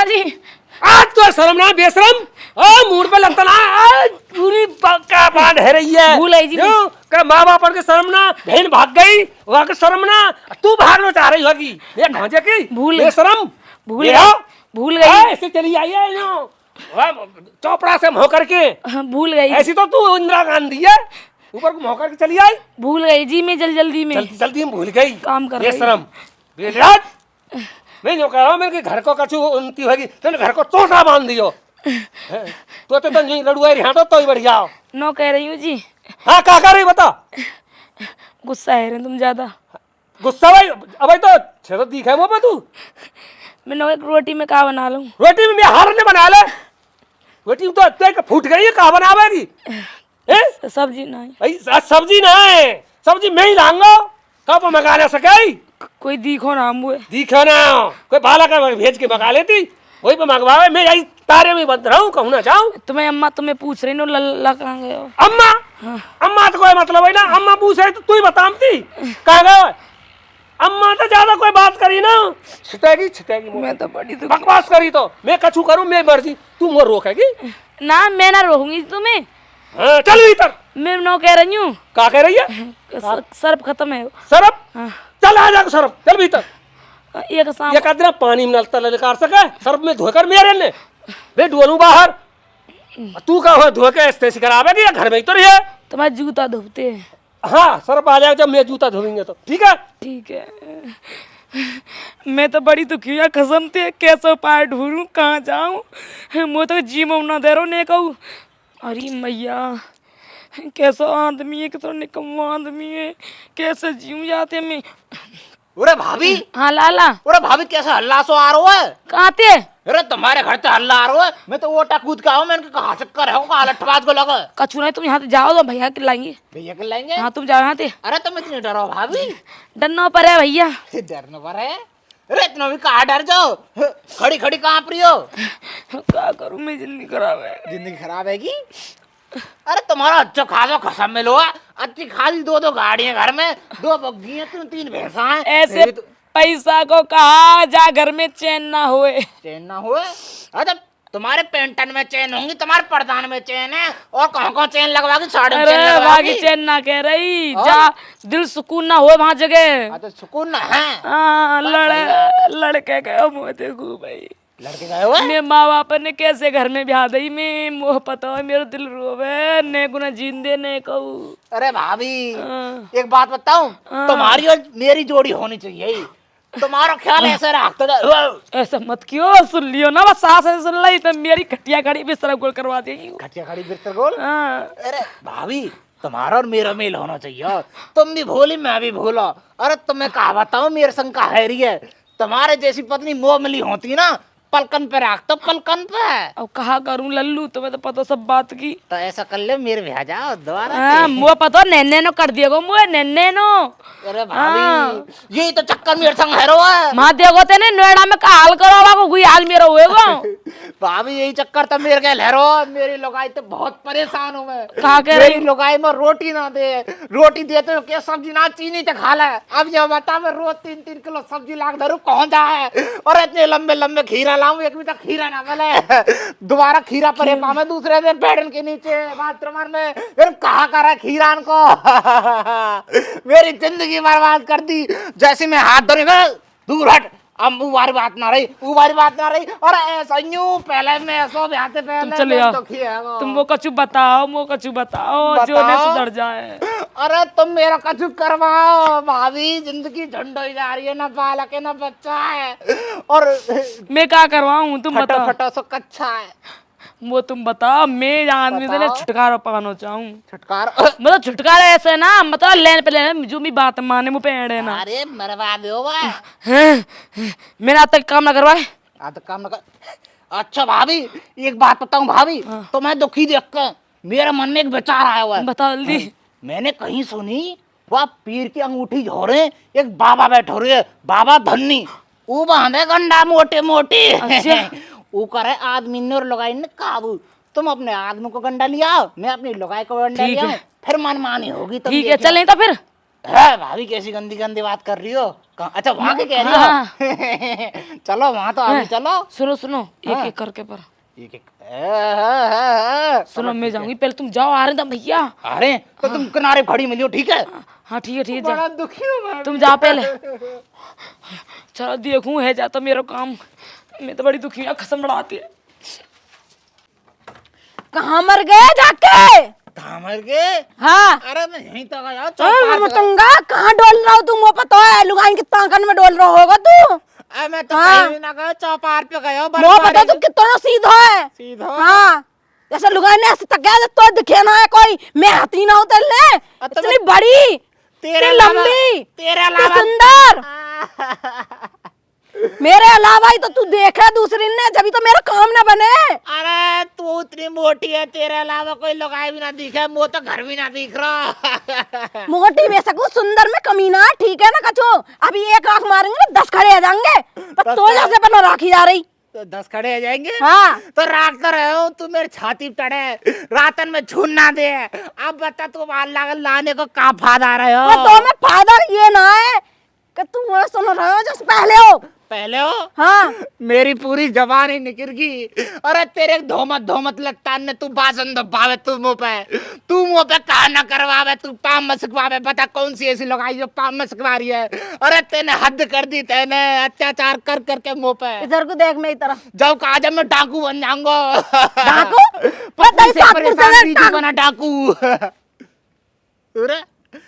हाँ जी। आज तो शर्म ना बेशरम मूड पे लगता ना पूरी क्या बात है रही है। भूल आई जी। क्यों क्या माँ बाप के शर्म ना बहन भाग गई वहाँ के शर्म ना तू भागना चाह रही होगी ये ढांचे की बेशरम भूल गई ऐसे चली आई है चौपड़ा से मुँह करके। भूल गई ऐसी तो तू इंदिरा गांधी है ऊपर मुँह करके चली आई। भूल गई जी मैं जल्दी में जल्दी में भूल गई काम कर बेशरम बेलराज। मैं जो कह रहा हूँ मेरे घर को कछु उनती होगी तेरे घर को तोटा बांध दियो तो नहीं लड़ुआ यहाँ तो ही बढ़िया नो कह रही हूँ जी। हाँ क्या कर रही बता। गुस्सा है तुम ज्यादा गुस्सा भाई अब तो छेद दिखा मुँह पे तू। मैं नो एक रोटी में क्या बना लूँ। रोटी में हार ने बना ले रोटी तो फूट गई है कहा बनावेगी सब्जी नहीं सब्जी ना है सब्जी मैं ही लाऊंगा कब मंगा ले सके कोई दिखो ना मुझे दिखो ना कोई बाला का भेज के मंगा लेती वही पे मंगवावे मैं यही तारे में बंद रहूं कहूं ना जाऊं। तुम्हें अम्मा तुम्हें पूछ रही नो लल्ला कहाँ गए हो। अम्मा अम्मा तो कोई मतलब है ना अम्मा पूछ रही तो तू ही बतामती कहाँ गए। अम्मा तो ज्यादा कोई बात करी ना छितेगी मैं तो बड़ी बकवास करी तो मैं कछु करूं मैं मर्जी तू मोर रोकेगी ना मैं ना रोकूंगी तुम्हें। हाँ, चल भीतर मैं नो कह रही हूँ क्या कह रही है सर्फ खत्म है सरफ चल आ जा सरफ चल भीतर एक आध पानी में नलता निकाल सके सर्फ में धोकर मेरे ने मैं डोलू बाहर तू का हो धो के ऐसे करावेगी या घर में ही तो रही है तुम्हारे जूता धोते हैं। हाँ सरफ आ जाएगा जब मैं जूता धोएंगे तो ठीक है मैं तो बड़ी दुखी है कसम थे कैसे पार ढूंढूं कहाँ जाऊं मैं तो जी में ना दे रहा नहीं कहूँ। अरे मैया कैसा आदमी है कितना निकम्मा आदमी है कैसे जीव जाते मैं। अरे भाभी हाँ लाला अरे भाभी कैसे हल्ला सो आ रहा है कहाँ थे। अरे तुम्हारे घर से हल्ला आ रहा है मैं तो ओटा कूद के आऊं मैंने कहा चक्कर है कहा लठबाज को लगा कछु नहीं तुम यहाँ से जाओ तो भैया के लाएंगे भैया के लाएंगे। हाँ तुम जाओ यहाँ से। अरे तुम इतने डरो भाभी डरना पर है भैया डरने पर है। अरे इतना भी कहाँ डर जाओ खड़ी खड़ी कहाँ पर हो क्या करूँ मैं जिंदगी खराब है जिंदगी खराब हैगी। अरे तुम्हारा अच्छा खासा खसम में लो अच्छी खासी दो गाड़ियां घर में दो बग्गी हैं तीन भैंसा हैं ऐसे पैसा को कहा जा घर में चैन ना होए अरे तुम्हारे पेंटन में चैन होंगी तुम्हारे पर्दान में चैन है और कहाँ चैन लगवा के साड़ी में चैन लगवा के चैन ना कह रही जा दिल सुकून ना हो वहाँ जगह तो सुकून ना है। लड़के गए मुँह देखू भाई लड़के गए हुए मेरे माँ बाप ने कैसे घर में ब्याह दी मैं मोह पता है मेरा दिल रोवे ने गुना जींदे ने कहूँ। अरे भाभी एक बात बताऊं तुम्हारी और मेरी जोड़ी होनी चाहिए तुम्हारा ख्याल ऐसे रखते ऐसा मत क्यों सुन लियो ना बस सास से सुन ली तो मेरी खटिया खड़ी बिस्तर गोल करवा देगी खटिया खड़ी बिस्तर गोल। अरे भाभी तुम्हारा और मेरा मेल होना चाहिए तुम भी भोली मैं भी भोला। अरे तुम्हें कहा बताऊं मेरे संग का हैरी है तुम्हारे जैसी पत्नी मोह मिली होती ना पलकन पे रख तो पलकन पे। अब कहा करूं लल्लू तुम्हें तो पता सब बात की तो ऐसा कर ले मेरे ब्याह जाओ दोबारा मुझे पता नन्ने नो कर दिया मुझे नन्ने नो। अरे भाभी यही तो चक्कर मेरे संग है रो मां देखो तेने नोएडा में का हाल करो को कोई हाल मेरा होएगा भाभी यही चक्कर तो मेरे के लहरो मेरी लोगाई तो बहुत परेशान हूं मैं कहा कह रही लोगाई में रोटी ना दे रोटी दे तो क्या सब्जी ना चीनी तो खा ले। अब ये बता मैं रोज 3-3 किलो सब्जी लाग धरू कौन जाए और इतने लंबे लंबे खीरा लाऊं एक भी तक खीरा ना मिले दोबारा खीरा परे पावे दूसरे दिन बेडन के नीचे बाथरूम में फिर कहा करा खीरा को मेरी जिंदगी बर्बाद कर दी जैसे मैं हाथ धोने दूर हट अब वो बात ना रही और ऐसा यूं पहले मैं ऐसा ब्याह से पहले चले आओ तुम वो कछु बताओ जो ने सुधर जाए। अरे तुम मेरा कछु करवाओ भाभी जिंदगी झंड हो जा रही है ना बालक है ना बच्चा है और मैं क्या करवाऊं तुम बताओ फटो सो कच्चा है वो तुम बताओ मैं आदमी से छुटकारा पाना चाहूँ छुटकारा मतलब छुटकारा ऐसे ना मतलब लेने पे लेने जो भी बात माने मुँह पे अड़े ना। अरे बर्बाद हो मैंने आज तक काम ना करवाए आज तक काम ना कर। अच्छा भाभी एक बात बताऊं भाभी तो मैं दुखी देख कर मेरे मन में एक विचार आया हुआ है बता जल्दी। मैंने कहीं सुनी वह पीर की अंगूठी झोरे एक बाबा बैठो रहे बाबा धन्नी वो बांधे गंडा मोटे मोटे वो करे आदमी ने और लगाई ने काबू तुम अपने आदमी को गंडा लिया मैं अपनी लगाई को गंडा लिया फिर मनमानी होगी ठीक है चल नहीं तो फिर है भाभी कैसी गंदी गंदी बात कर रही हो? अच्छा वहाँ के कह रही हो? चलो वहाँ तो अभी चलो। सुनो सुनो, एक एक करके पर एक एक सुनो, मैं जाऊंगी, पहले तुम जाओ, आ रहे थे भैया। अरे तो तुम किनारे खड़ी मिलियो, ठीक है? हाँ ठीक है ठीक है, बड़ा जा दुखी हूँ मैं। तुम जा पहले। चलो देखूं है जाता मेरा काम। मैं तो बड़ी दुखी हूँ, कसम बढ़ाती है। कहाँ मर गए जाके? कहाँ मर गए? हाँ अरे मैं यहीं तक आया चौपार पे। मतंगा, कहाँ डोल रहा हो तुम? वो पता है लुगाई कितना कन में डोल रहा होगा तू। अरे मैं तो हाँ। कहीं भी ना गया, चौपार पे गया। वो पता तू कितना सीधा है। सीधा? हाँ, जैसे लुगाई ने ऐसे तक तो दिखे ना है कोई, मैं हाथी ना उतर ले। इतनी बड़ी, तेरे लंबी, तेरे इतनी अलावा सुंदर। मेरे अलावा ही तो तू देखा दूसरी ने, जब तो मेरा काम ना बने। अरे तू इतनी मोटी है, तेरे अलावा कोई लगाई भी ना दिखे, मुँह तो घर भी ना दिख रहा। मोटी बेशक सुंदर में कमीना, ठीक है ना कछो? अभी एक आंख मारेंगे ना 10 खड़े आ जाएंगे। पर तो जैसे पर राखी जा रही तो 10 खड़े आ जाएंगे। हाँ तो राख कर रहे हो तू, मेरी छाती टड़े रातन में छून ना दे। अब बता तू लाने को कहाँ फायदा रहे हो? तो मैं फायदा ये ना है कि तुम वो सुन रहे हो जैसे पहले हो। पहले हो? हाँ मेरी पूरी जबान ही निकल गई। अरे तेरे धोमत लगता ने तू बासन दबावे, तू मुंह पे कहा न करवावे, तू पाम में सिखवावे। बता कौन सी ऐसी लगाई जो पाम में सिखवा रही है? अरे तेने हद कर दी, तेने अत्याचार कर करके मुंह पे। इधर को देख, मेरी तरफ। जब कहा जब मैं डाकू बन जाऊंगा। डाकू? पत्नी से परेशान बीजू बना डाकू। अरे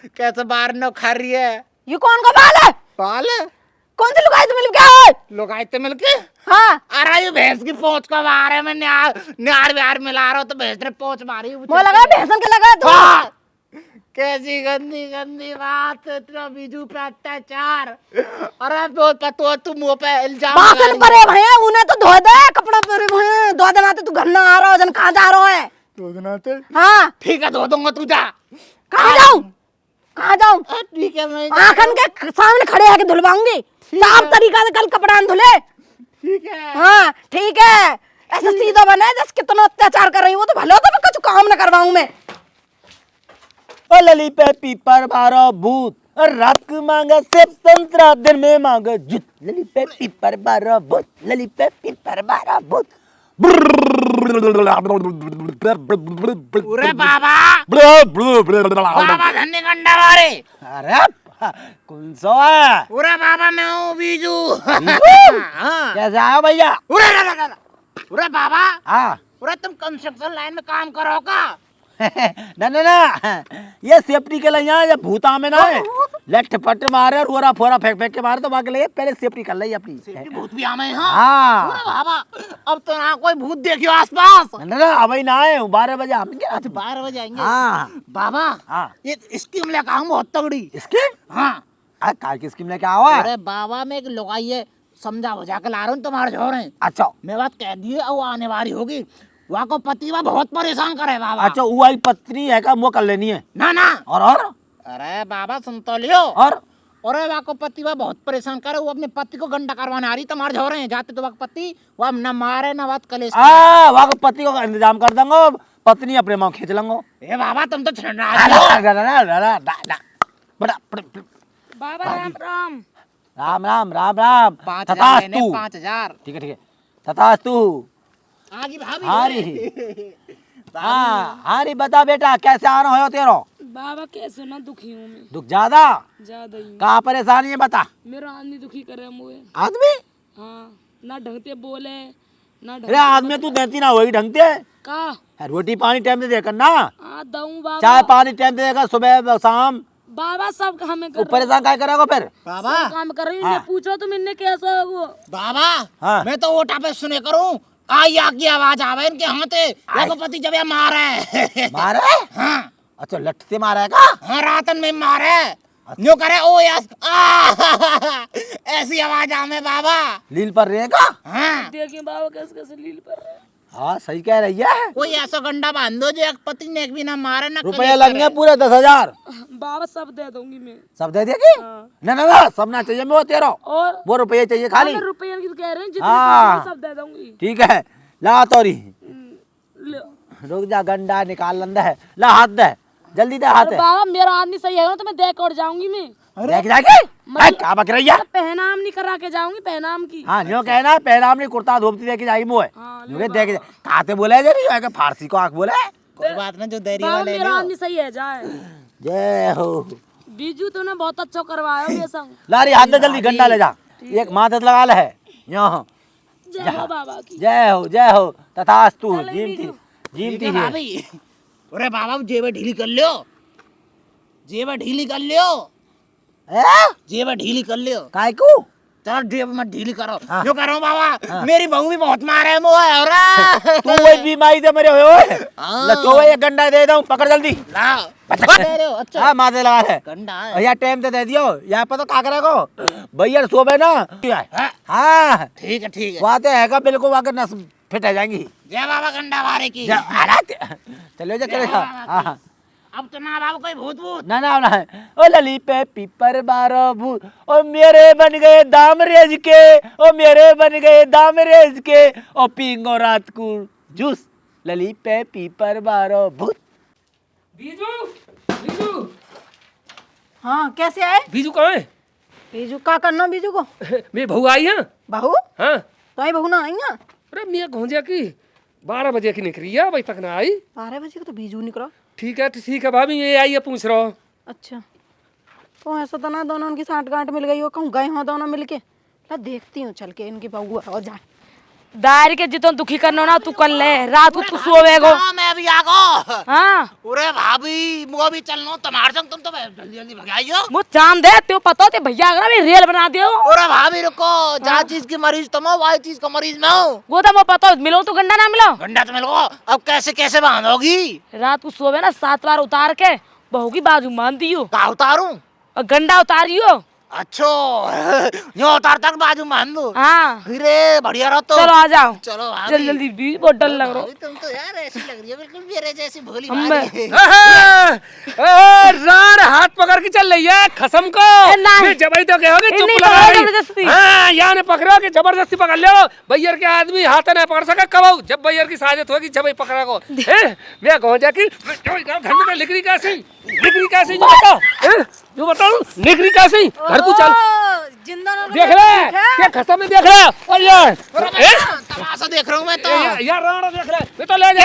कैसे बाहर न खा रही है? ये कौन का बाल है? बाल है? कौन सी लुगाई तुम मिल के आए? लोग आए थे मिलके? हाँ, अरे ये भैंस की पोंछ का बाहर है, मैं न्यार व्यार मिला रहा हूँ तो भैंस ने पोंछ मारी। वो लगा भैंसन के लगा तू। हाँ। कैसी गंदी गंदी बात, इतना बीजू पे अत्याचार। अरे तो तू मुंह पे इल्जाम लगा बासन रही परे भैया, उन्हें तो धो दे कपड़ा परे भैया। 2 दिन आते तू घर ना आ रहा हो, जन कहाँ जा रहा है? 2 दिन आते? हाँ, ठीक है धो दूंगा, तू जा। कहाँ जाऊँ? कहाँ जाऊँ? ठीक है मैं आखन के सामने खड़े आके धुलवाऊंगी। साफ तरीका से कल कपड़ा धुले। ठीक है। हाँ ठीक है, ऐसा सीधा बने जैसे कितना अत्याचार कर रही हूँ। वो तो भले होता, मैं कुछ काम न करवाऊं मैं। ओ लली पे पीपर बारो भूत, और रात को मांगा सेब संतरा, दिन में मांगा जूत। लली पे पीपर बारो भूत, लली पे पीपर बारो भूत। अरे बाबा, बाबा धन्य गंडा वारे। अरे कौन सा है? अरे बाबा मैं हूँ बीजू। हाँ। कैसे आयो भैया? अरे बाबा, हाँ। अरे तुम कंस्ट्रक्शन लाइन में काम करो का? ना ये सेफ्टी के लिए यहाँ जब भूता में ना है लट फट मारे और रोरा फोरा फेंक के मारे, तो वहाँ के लिए पहले सेफ्टी कर ली अपनी। भूत भी आमे हैं? हाँ। अरे बाबा अब तो ना कोई भूत देखियो आसपास। ना अभी ना आए 12 बजे हम क्या? अच्छा 12 बजे आएंगे? हाँ। बाबा हाँ। ये स्कीम लेकर आऊँ बहुत तगड़ी। इसके? हाँ। कार की स्कीम लेके आवा? अरे बाबा मैं एक लुगाई है समझा बुझा के ला रहा हूँ तुम्हारे झोर हैं। अच्छा। मैं बात कह दी है, वो आने वाली होगी। वहाँ को पति वह बहुत परेशान करे बाबा। अच्छा वो वाली पत्नी है का? वो कर लेनी है ना। और अरे बाबा सुन तो लियो। और अरे वहाँ को पति वह बहुत परेशान करे, वो अपने पति को गंडा करवाने आ रही तुम्हारे झोर हैं। जाते तो वहाँ पति वह न मारे न बात कलेश करे। वहाँ को पति को इंतजाम कर देंगे, पत्नी अपने माँ खींच लेंगे। ए बाबा तुम तो छंडा बाबा राम राम। राम राम राम राम। 5,000 ठीक है तथास्तु। आगे भाभी। हारी बता बेटा कैसे आना हो तेरो? बाबा कैसे ना दुखी हूँ मैं, दुख ज्यादा? ज्यादा ही। कहाँ परेशानी है बता? मेरा आदमी दुखी करे मुझे। आदमी? हाँ, ना ढंगते बोले ना अरे आदमी तू देती ना वही ढंग से। का रोटी पानी टाइम से देकर ना, दऊं बाबा? चाय पानी टाइम से देकर सुबह शाम। बाबा सब हमें तू परेशान काय करेगा फिर? बाबा काम कर रही हूँ। पूछो तुम इनने कैसा है वो? बाबा हाँ। मैं तो ओटा पे सुने करूं आई आग की आवाज आवे इनके हाथे। देखो पति जब ये मारे। मारे? हाँ। अच्छा लठ से मारा का? हाँ रातन में मारे। न्यू करे ओ यस ऐसी आवाज आवे बाबा। लील पर रहेगा? हाँ। देखिए बाबा कैसे कैसे लील पर रहे। हाँ सही कह रही है। कोई ऐसा गंडा बांध दो जो एक पति ने एक भी ना मारे ना रुपये लगेंगे पूरे 10,000। बाबा सब दे दूंगी मैं। सब दे देगी? ना सब ना चाहिए मैं वो तेरा। और वो रुपये चाहिए खाली। रुपये की कह रहे हैं जितने हाँ। सब दे दूंगी। ठीक है ला तोरी। लो। रुक जा गंडा निकाल लंदा है, ला हाथ दे। जल्दी दे हाथ अरे बाबा मेरा आदमी सही है ना तो मैं देख और जाऊंगी मैं। देख जाके क्या बक रही है। पहनाम नहीं करा के जाऊंगी पहनाम की। हाँ जो कहना पहनाम नहीं कुर्ता धोती देके जाएगी मोह हाँ, जो देख खाते बोले जे फारसी को आंख बोले। कोई बात नहीं, जो देरी बाबा वाले मेरा आदमी सही है जाए। जय हो। बीजू तूने बहुत अच्छा करवाया ये संग। लारी हाथ दे जल्दी गंडा ले जा एक माथे लगा ले है यहाँ। जय हो बाबा की। जय हो तथास्तु जीमती है। भाभी अरे बाबा जेब ढीली कर लियो, जेब ढीली कर लियो, जेब ढीली कर लियो। काय को चलो जेब मत ढीली करो। जो कर रहा हूँ बाबा, मेरी बहू भी बहुत मारे मोह और तू वही बीमारी से मरे हुए ले तो एक गंडा दे दऊं पकड़ जल्दी लाओ दे रहे हो। अच्छा हाँ माथे लगा है गंडा है। यार टाइम से दे दियो यहाँ पर तो काकरे को भैया सोबे ना। हाँ ठीक है ठीक है। वाते है का बिल्कुल वाके नस फिट है जाएंगी। जय बाबा गंडा मारे की। चलो जा चले हाँ अब तो ना बाबू कोई भूत भूत ना ना ना ओ लली पे पीपर बारो भूत ओ मेरे बन गए दाम रेज के ओ मेरे बन गए दाम रेज के ओ पींगो रात को जूस लली पे पीपर बारो भूत। बीजू बीजू हाँ कैसे आए? बीजू कहाँ है? बीजू का करना बीजू को? मेरी बहू आई है। बहू हाँ तो आई बहू ना आई ना? अरे मियाँ घोंजिया की 12 बजे की निकली है अभी तक ना आई। 12 बजे को तो बीजू निकला। ठीक है भाभी ये आई है पूछ रहा हूँ। अच्छा तो ऐसा तो ना दोनों उनकी साठ गांठ मिल गई हो, कहूँ गए हो दोनों मिलके। ला देखती हूँ चल के इनकी बहू और जाए। दायरे के जितना दुखी करना ना तू कर ले रात को तू सोवेगो। हाँ मैं अभी आ गो। हाँ अरे भाभी मुझे भी चलना तुम्हारे संग, तुम तो जल्दी जल्दी भगाइयो। मुझे चांद दे त्यो पता ते भैया अगर मैं रेल बना दियो। अरे भाभी रुको, जहाँ चीज की मरीज तुम हो वही चीज का मरीज मैं हूँ। वो तो मैं पता मिलो तो गंडा ना मिलो। गंडा तो मिल गो, अब कैसे कैसे बांधोगी? रात को सोवे ना 7 बार उतार के बहू की बाजू मान दियो कहा उतारूं? और गंडा उतारियो। अच्छो यो उतार तक बाजू मान दो। हाँ अरे बढ़िया रहो तो। चलो आ जाओ चलो भाभी। जल्दी जल्दी भी बहुत डर लग रहा भाभी, तुम तो यार ऐसी लग रही है बिल्कुल मेरे जैसी भोली हम भाली। रार हाथ पकड़ के चल रही है कसम को। नहीं। जबई तो कहोगे चुप इन्हीं लगा को जबरदस्ती। हाँ यहाँ ने पकड़ो कि जबरदस्ती पकड़ लो। भैयर के आदमी हाथ नहीं पकड़ सके कब जब भैयर की साजिश होगी जब पकड़ा को। मैं कहूँ जाके घर में निकली कैसे जो बताओ निकली कैसे घर को चल जिंदा देख ले क्या खसम में देख रहा और यार तमाशा देख रहा हूँ मैं तो। यार राणा देख रहा मैं तो ले जा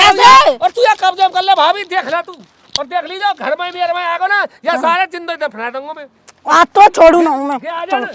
और तू या कब्जा कर ले भाभी देख ले तू और देख लीजिए घर में मेरे में आगो ना या सारे जिंदगी दफना दूंगा मैं। आज तो छोड़ू ना हूँ मैं। आ जाना